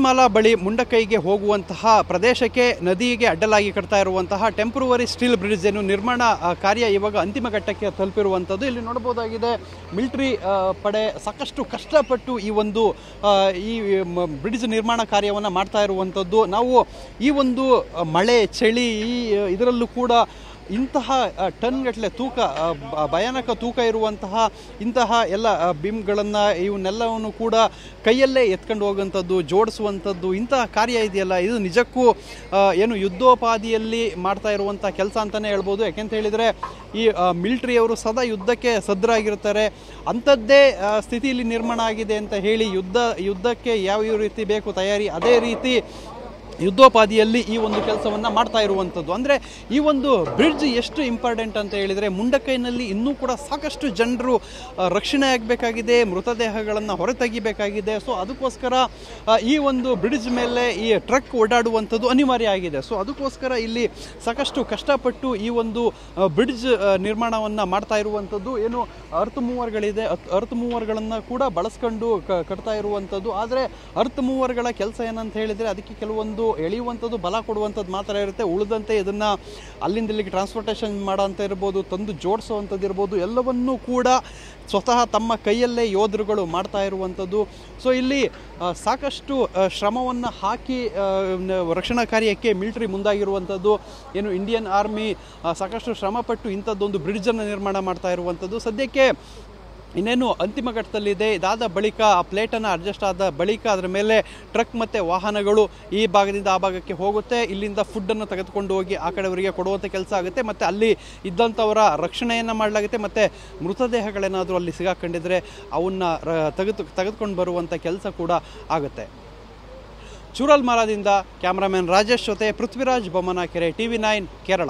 ಸತ್ಮಾಲಾ ಬಳಿ ಮುಂಡಕೈಗೆ ಹೋಗುವಂತಹ ಪ್ರದೇಶಕ್ಕೆ ನದಿಗೆ ಅಡ್ಡಲಾಗಿ ಕಟ್ತಾ ಇರುವಂತಹ ಟೆಂಪ್ರವರಿ ಸ್ಟೀಲ್ ಬ್ರಿಡ್ಜ್ ಏನು ನಿರ್ಮಾಣ ಕಾರ್ಯ ಇವಾಗ ಅಂತಿಮ ಘಟ್ಟಕ್ಕೆ ತಲುಪಿರುವಂಥದ್ದು. ಇಲ್ಲಿ ನೋಡಬಹುದಾಗಿದೆ ಮಿಲಿಟರಿ ಪಡೆ ಸಾಕಷ್ಟು ಕಷ್ಟಪಟ್ಟು ಈ ಬ್ರಿಡ್ಜ್ ನಿರ್ಮಾಣ ಕಾರ್ಯವನ್ನು ಮಾಡ್ತಾ ಇರುವಂಥದ್ದು. ನಾವು ಈ ಒಂದು ಮಳೆ ಚಳಿ ಇದರಲ್ಲೂ ಕೂಡ ಇಂತಹ ಟನ್ಗಟ್ಟಲೆ ತೂಕ ಭಯಾನಕ ತೂಕ ಇರುವಂತಹ ಇಂತಹ ಎಲ್ಲ ಬಿಮ್ಗಳನ್ನು ಇವನ್ನೆಲ್ಲವನ್ನು ಕೂಡ ಕೈಯಲ್ಲೇ ಎತ್ಕೊಂಡು ಹೋಗುವಂಥದ್ದು ಜೋಡಿಸುವಂಥದ್ದು ಇಂತಹ ಕಾರ್ಯ ಇದೆಯಲ್ಲ, ಇದು ನಿಜಕ್ಕೂ ಏನು ಯುದ್ಧೋಪಾದಿಯಲ್ಲಿ ಮಾಡ್ತಾ ಇರುವಂಥ ಕೆಲಸ ಅಂತಲೇ ಹೇಳ್ಬೋದು. ಯಾಕೆಂತ ಹೇಳಿದರೆ ಈ ಮಿಲಿಟ್ರಿಯವರು ಸದಾ ಯುದ್ಧಕ್ಕೆ ಸಜ್ಜರಾಗಿರ್ತಾರೆ. ಅಂಥದ್ದೇ ಸ್ಥಿತಿಯಲ್ಲಿ ನಿರ್ಮಾಣ ಆಗಿದೆ ಅಂತ ಹೇಳಿ ಯುದ್ಧಕ್ಕೆ ಯಾವ ರೀತಿ ಬೇಕು ತಯಾರಿ, ಅದೇ ರೀತಿ ಯುದ್ಧೋಪಾದಿಯಲ್ಲಿ ಈ ಒಂದು ಕೆಲಸವನ್ನು ಮಾಡ್ತಾ ಇರುವಂಥದ್ದು. ಅಂದರೆ ಈ ಒಂದು ಬ್ರಿಡ್ಜ್ ಎಷ್ಟು ಇಂಪಾರ್ಟೆಂಟ್ ಅಂತ ಹೇಳಿದರೆ ಮುಂಡಕೈನಲ್ಲಿ ಇನ್ನೂ ಕೂಡ ಸಾಕಷ್ಟು ಜನರು ರಕ್ಷಣೆ ಆಗಬೇಕಾಗಿದೆ, ಮೃತದೇಹಗಳನ್ನು ಹೊರತೆಗಿಬೇಕಾಗಿದೆ. ಸೊ ಅದಕ್ಕೋಸ್ಕರ ಈ ಒಂದು ಬ್ರಿಡ್ಜ್ ಮೇಲೆ ಈ ಟ್ರಕ್ ಓಡಾಡುವಂಥದ್ದು ಅನಿವಾರ್ಯ ಆಗಿದೆ. ಸೊ ಅದಕ್ಕೋಸ್ಕರ ಇಲ್ಲಿ ಸಾಕಷ್ಟು ಕಷ್ಟಪಟ್ಟು ಈ ಒಂದು ಬ್ರಿಡ್ಜ್ ನಿರ್ಮಾಣವನ್ನು ಮಾಡ್ತಾ ಇರುವಂಥದ್ದು. ಏನು ಅರ್ತ್ ಮೂವರ್ಗಳಿದೆ, ಅರ್ತ್ ಮೂವರ್ಗಳನ್ನು ಕೂಡ ಬಳಸ್ಕೊಂಡು ಕಟ್ತಾ ಇರುವಂಥದ್ದು. ಆದರೆ ಅರ್ತ್ ಮೂವರ್ಗಳ ಕೆಲಸ ಏನಂತ ಹೇಳಿದರೆ ಅದಕ್ಕೆ ಕೆಲವೊಂದು ಎಳೆಯುವಂಥದ್ದು ಬಲ ಕೊಡುವಂಥದ್ದು ಮಾತ್ರ ಇರುತ್ತೆ. ಉಳಿದಂತೆ ಇದನ್ನು ಅಲ್ಲಿಂದ ಇಲ್ಲಿಗೆ ಟ್ರಾನ್ಸ್ಪೋರ್ಟೇಷನ್ ಮಾಡೋಂಥ ಇರ್ಬೋದು, ತಂದು ಜೋಡಿಸೋವಂಥದ್ದು ಇರ್ಬೋದು, ಎಲ್ಲವನ್ನೂ ಕೂಡ ಸ್ವತಃ ತಮ್ಮ ಕೈಯಲ್ಲೇ ಯೋಧರುಗಳು ಮಾಡ್ತಾ ಇರುವಂಥದ್ದು. ಸೊ ಇಲ್ಲಿ ಸಾಕಷ್ಟು ಶ್ರಮವನ್ನು ಹಾಕಿ ರಕ್ಷಣಾ ಕಾರ್ಯಕ್ಕೆ ಮಿಲಿಟರಿ ಮುಂದಾಗಿರುವಂಥದ್ದು. ಏನು ಇಂಡಿಯನ್ ಆರ್ಮಿ ಸಾಕಷ್ಟು ಶ್ರಮಪಟ್ಟು ಇಂಥದ್ದೊಂದು ಬ್ರಿಡ್ಜನ್ನು ನಿರ್ಮಾಣ ಮಾಡ್ತಾ ಇರುವಂಥದ್ದು. ಸದ್ಯಕ್ಕೆ ಇನ್ನೇನು ಅಂತಿಮ ಘಟ್ಟದಲ್ಲಿದೆ. ಇದಾದ ಬಳಿಕ ಆ ಪ್ಲೇಟನ್ನು ಅಡ್ಜಸ್ಟ್ ಆದ ಬಳಿಕ ಅದರ ಮೇಲೆ ಟ್ರಕ್ ಮತ್ತು ವಾಹನಗಳು ಈ ಭಾಗದಿಂದ ಆ ಭಾಗಕ್ಕೆ ಹೋಗುತ್ತೆ. ಇಲ್ಲಿಂದ ಫುಡ್ಡನ್ನು ತೆಗೆದುಕೊಂಡು ಹೋಗಿ ಆ ಕಡೆಯವರಿಗೆ ಕೊಡುವಂಥ ಕೆಲಸ ಆಗುತ್ತೆ. ಮತ್ತು ಅಲ್ಲಿ ಇದ್ದಂಥವರ ರಕ್ಷಣೆಯನ್ನು ಮಾಡಲಾಗುತ್ತೆ. ಮತ್ತು ಮೃತದೇಹಗಳೇನಾದರೂ ಅಲ್ಲಿ ಸಿಗಾಕೊಂಡಿದ್ರೆ ಅವನ್ನ ತೆಗೆದುಕೊಂಡು ಬರುವಂಥ ಕೆಲಸ ಕೂಡ ಆಗುತ್ತೆ. ಚೂರಲ್ಮರದಿಂದ ಕ್ಯಾಮ್ರಾಮನ್ ರಾಜೇಶ್ ಜೊತೆ ಪೃಥ್ವಿರಾಜ್ ಬೊಮ್ಮನಕೆರೆ, TV9 ಕೇರಳ.